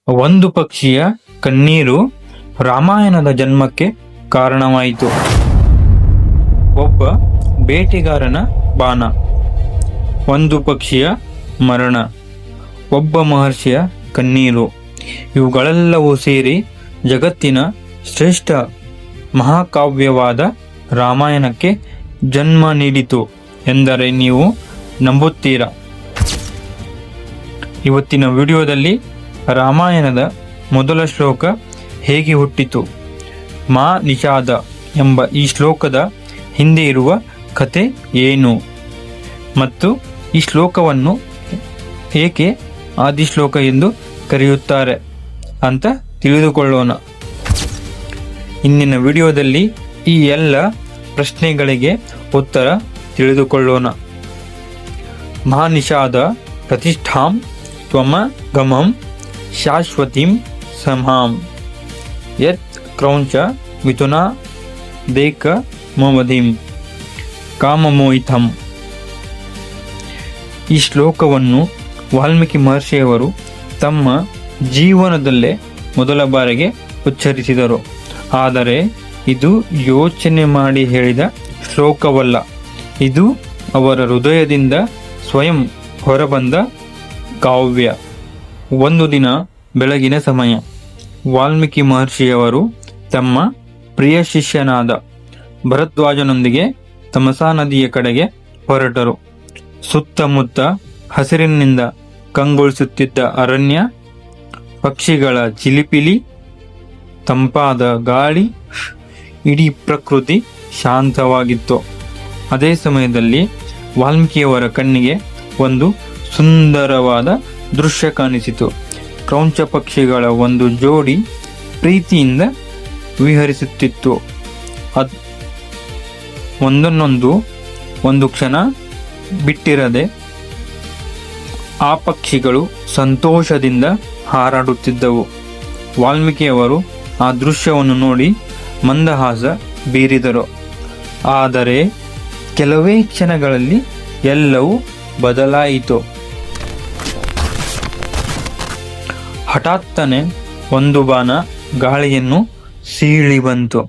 ಒಂದು ಪಕ್ಷಿಯ ಕಣ್ಣೀರು ರಾಮಾಯಣದ ಜನ್ಮಕ್ಕೆ ಕಾರಣವಾಯಿತು. ಒಬ್ಬ ಬೇಟೆಗಾರನ ಬಾಣ, ಒಂದು ಪಕ್ಷಿಯ ಮರಣ, ಒಬ್ಬ ಮಹರ್ಷಿಯ ಕಣ್ಣೀರು, ಇವುಗಳೆಲ್ಲವೂ ಸೇರಿ ಜಗತ್ತಿನ ಶ್ರೇಷ್ಠ ಮಹಾಕಾವ್ಯವಾದ ರಾಮಾಯಣಕ್ಕೆ ಜನ್ಮ ನೀಡಿತು ಎಂದರೆ ನೀವು ನಂಬುತ್ತೀರಾ? ಇವತ್ತಿನ ವಿಡಿಯೋದಲ್ಲಿ ರಾಮಾಯಣದ ಮೊದಲ ಶ್ಲೋಕ ಹೇಗೆ ಹುಟ್ಟಿತು, ಮಾ ನಿಷಾದ ಎಂಬ ಈ ಶ್ಲೋಕದ ಹಿಂದೆ ಇರುವ ಕಥೆ ಏನು ಮತ್ತು ಈ ಶ್ಲೋಕವನ್ನು ಏಕೆ ಆದಿಶ್ಲೋಕ ಎಂದು ಕರೆಯುತ್ತಾರೆ ಅಂತ ತಿಳಿದುಕೊಳ್ಳೋಣ. ಇಂದಿನ ವಿಡಿಯೋದಲ್ಲಿ ಈ ಎಲ್ಲ ಪ್ರಶ್ನೆಗಳಿಗೆ ಉತ್ತರ ತಿಳಿದುಕೊಳ್ಳೋಣ. ಮಹಾನಿಷಾದ ಪ್ರತಿಷ್ಠಾಂ ತ್ವಮಗಮಂ ಶಾಶ್ವತಿಂ ಸಮಾಂ ಯತ್ ಕ್ರೌಂಚ ಮಿಥುನಾ ದೇಕ ಮಮಧಿಂ ಕಾಮಮೋಹಿತಂ. ಈ ಶ್ಲೋಕವನ್ನು ವಾಲ್ಮೀಕಿ ಮಹರ್ಷಿಯವರು ತಮ್ಮ ಜೀವನದಲ್ಲೇ ಮೊದಲ ಬಾರಿಗೆ ಉಚ್ಚರಿಸಿದರು. ಆದರೆ ಇದು ಯೋಚನೆ ಮಾಡಿ ಹೇಳಿದ ಶ್ಲೋಕವಲ್ಲ, ಇದು ಅವರ ಹೃದಯದಿಂದ ಸ್ವಯಂ ಹೊರಬಂದ ಕಾವ್ಯ. ಒಂದು ದಿನ ಬೆಳಗಿನ ಸಮಯ, ವಾಲ್ಮೀಕಿ ಮಹರ್ಷಿಯವರು ತಮ್ಮ ಪ್ರಿಯ ಶಿಷ್ಯನಾದ ಭರದ್ವಾಜನೊಂದಿಗೆ ತಮಸಾ ನದಿಯ ಕಡೆಗೆ ಹೊರಟರು. ಸುತ್ತಮುತ್ತ ಹಸಿರಿನಿಂದ ಕಂಗೊಳಿಸುತ್ತಿದ್ದ ಅರಣ್ಯ, ಪಕ್ಷಿಗಳ ಚಿಲಿಪಿಲಿ, ತಂಪಾದ ಗಾಳಿ, ಇಡೀ ಪ್ರಕೃತಿ ಶಾಂತವಾಗಿತ್ತು. ಅದೇ ಸಮಯದಲ್ಲಿ ವಾಲ್ಮೀಕಿಯವರ ಕಣ್ಣಿಗೆ ಒಂದು ಸುಂದರವಾದ ದೃಶ್ಯ ಕಾಣಿಸಿತು. ಕ್ರೌಂಚ ಪಕ್ಷಿಗಳ ಒಂದು ಜೋಡಿ ಪ್ರೀತಿಯಿಂದ ವಿಹರಿಸುತ್ತಿತ್ತು. ಒಂದನ್ನೊಂದು ಒಂದು ಕ್ಷಣ ಬಿಟ್ಟಿರದೆ ಆ ಪಕ್ಷಿಗಳು ಸಂತೋಷದಿಂದ ಹಾರಾಡುತ್ತಿದ್ದವು. ವಾಲ್ಮೀಕಿಯವರು ಆ ದೃಶ್ಯವನ್ನು ನೋಡಿ ಮಂದಹಾಸ ಬೀರಿದರು. ಆದರೆ ಕೆಲವೇ ಕ್ಷಣಗಳಲ್ಲಿ ಎಲ್ಲವೂ ಬದಲಾಯಿತು. ಹಠಾತ್ತನೆ ಒಂದು ಬಾಣ ಗಾಳಿಯನ್ನು ಸೀಳಿ ಬಂತು.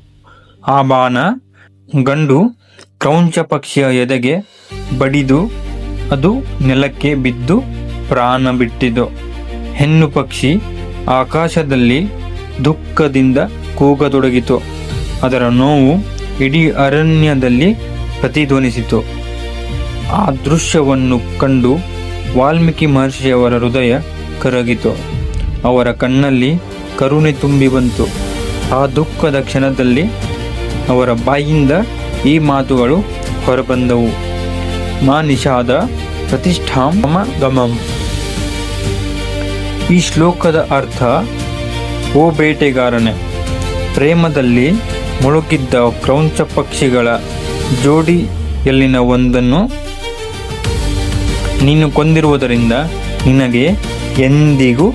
ಆ ಬಾಣ ಗಂಡು ಕ್ರೌಂಚ ಪಕ್ಷಿಯ ಎದೆಗೆ ಬಡಿದು ಅದು ನೆಲಕ್ಕೆ ಬಿದ್ದು ಪ್ರಾಣ ಬಿಟ್ಟಿತು. ಹೆಣ್ಣು ಪಕ್ಷಿ ಆಕಾಶದಲ್ಲಿ ದುಃಖದಿಂದ ಕೂಗತೊಡಗಿತು. ಅದರ ನೋವು ಇಡೀ ಅರಣ್ಯದಲ್ಲಿ ಪ್ರತಿಧ್ವನಿಸಿತು. ಆ ದೃಶ್ಯವನ್ನು ಕಂಡು ವಾಲ್ಮೀಕಿ ಮಹರ್ಷಿಯವರ ಹೃದಯ ಕರಗಿತು. ಅವರ ಕಣ್ಣಲ್ಲಿ ಕರುಣೆ ತುಂಬಿ ಬಂತು. ಆ ದುಃಖದ ಕ್ಷಣದಲ್ಲಿ ಅವರ ಬಾಯಿಂದ ಈ ಮಾತುಗಳು ಹೊರಬಂದವು. ಮಾ ನಿಷಾದ ಪ್ರತಿಷ್ಠಾಂ ಗಮಂ. ಈ ಶ್ಲೋಕದ ಅರ್ಥ, ಓ ಬೇಟೆಗಾರನೆ, ಪ್ರೇಮದಲ್ಲಿ ಮುಳುಗಿದ್ದ ಕ್ರೌಂಚ ಪಕ್ಷಿಗಳ ಜೋಡಿಯಲ್ಲಿನ ಒಂದನ್ನು ನೀನು ಕೊಂದಿರುವುದರಿಂದ ನಿನಗೆ ಎಂದಿಗೂ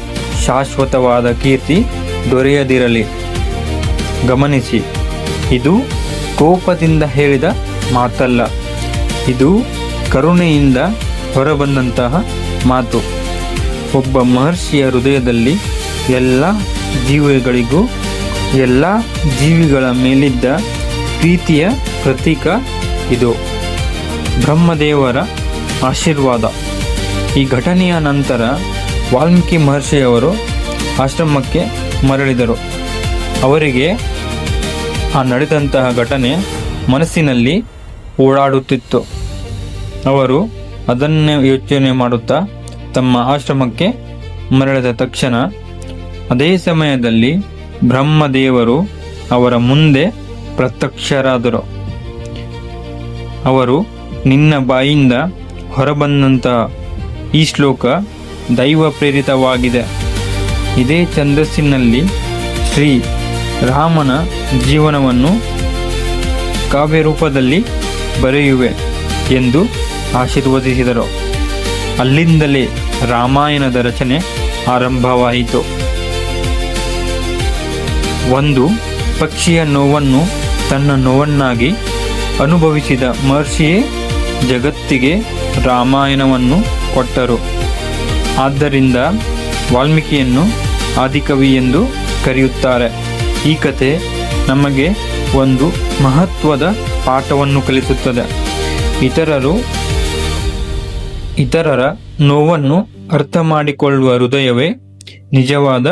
ಶಾಶ್ವತವಾದ ಕೀರ್ತಿ ದೊರೆಯದಿರಲಿ. ಗಮನಿಸಿ, ಇದು ಕೋಪದಿಂದ ಹೇಳಿದ ಮಾತಲ್ಲ, ಇದು ಕರುಣೆಯಿಂದ ಹೊರಬಂದಂತಹ ಮಾತು. ಒಬ್ಬ ಮಹರ್ಷಿಯ ಹೃದಯದಲ್ಲಿ ಎಲ್ಲ ಜೀವಿಗಳಿಗೂ ಎಲ್ಲ ಜೀವಿಗಳ ಮೇಲಿದ್ದ ಪ್ರೀತಿಯ ಪ್ರತೀಕ ಇದು. ಬ್ರಹ್ಮದೇವರ ಆಶೀರ್ವಾದ. ಈ ಘಟನೆಯ ನಂತರ ವಾಲ್ಮೀಕಿ ಮಹರ್ಷಿಯವರು ಆಶ್ರಮಕ್ಕೆ ಮರಳಿದರು. ಅವರಿಗೆ ಆ ನಡೆದಂತಹ ಘಟನೆ ಮನಸ್ಸಿನಲ್ಲಿ ಓಡಾಡುತ್ತಿತ್ತು. ಅವರು ಅದನ್ನೇ ಯೋಚನೆ ಮಾಡುತ್ತಾ ತಮ್ಮ ಆಶ್ರಮಕ್ಕೆ ಮರಳಿದ ತಕ್ಷಣ ಅದೇ ಸಮಯದಲ್ಲಿ ಬ್ರಹ್ಮದೇವರು ಅವರ ಮುಂದೆ ಪ್ರತ್ಯಕ್ಷರಾದರು. ಅವರು, ನಿನ್ನ ಬಾಯಿಂದ ಹೊರಬಂದಂತಹ ಈ ಶ್ಲೋಕ ದೈವ ಪ್ರೇರಿತವಾಗಿದೆ. ಇದೇ ಛಂದಸ್ಸಿನಲ್ಲಿ ಶ್ರೀ ರಾಮನ ಜೀವನವನ್ನು ಕಾವ್ಯ ರೂಪದಲ್ಲಿ ಬರೆಯುವೆ ಎಂದು ಆಶೀರ್ವದಿಸಿದರು. ಅಲ್ಲಿಂದಲೇ ರಾಮಾಯಣದ ರಚನೆ ಆರಂಭವಾಯಿತು. ಒಂದು ಪಕ್ಷಿಯ ನೋವನ್ನು ತನ್ನ ನೋವನ್ನಾಗಿ ಅನುಭವಿಸಿದ ಮಹರ್ಷಿಯೇ ಜಗತ್ತಿಗೆ ರಾಮಾಯಣವನ್ನು ಕೊಟ್ಟರು. ಆದ್ದರಿಂದ ವಾಲ್ಮೀಕಿಯನ್ನು ಆದಿಕವಿ ಎಂದು ಕರೆಯುತ್ತಾರೆ. ಈ ಕತೆ ನಮಗೆ ಒಂದು ಮಹತ್ವದ ಪಾಠವನ್ನು ಕಲಿಸುತ್ತದೆ. ಇತರರ ನೋವನ್ನು ಅರ್ಥ ಮಾಡಿಕೊಳ್ಳುವ ಹೃದಯವೇ ನಿಜವಾದ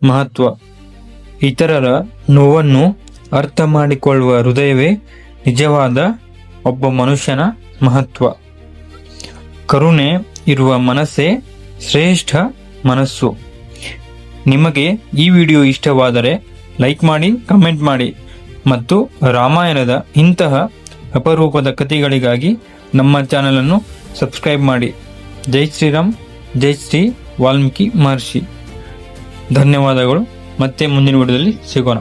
ಮಹತ್ವ. ಇತರರ ನೋವನ್ನು ಅರ್ಥ ಮಾಡಿಕೊಳ್ಳುವ ಹೃದಯವೇ ನಿಜವಾದ ಒಬ್ಬ ಮನುಷ್ಯನ ಮಹತ್ವ. ಕರುಣೆ ಇರುವ ಮನಸ್ಸೇ ಶ್ರೇಷ್ಠ ಮನಸ್ಸು. ನಿಮಗೆ ಈ ವಿಡಿಯೋ ಇಷ್ಟವಾದರೆ ಲೈಕ್ ಮಾಡಿ, ಕಮೆಂಟ್ ಮಾಡಿ ಮತ್ತು ರಾಮಾಯಣದ ಇಂತಹ ಅಪರೂಪದ ಕಥೆಗಳಿಗಾಗಿ ನಮ್ಮ ಚಾನಲನ್ನು ಸಬ್ಸ್ಕ್ರೈಬ್ ಮಾಡಿ. ಜೈ ಶ್ರೀರಾಮ್, ಜೈ ಶ್ರೀ ವಾಲ್ಮೀಕಿ ಮಹರ್ಷಿ. ಧನ್ಯವಾದಗಳು. ಮತ್ತೆ ಮುಂದಿನ ವಿಡಿಯೋದಲ್ಲಿ ಸಿಗೋಣ.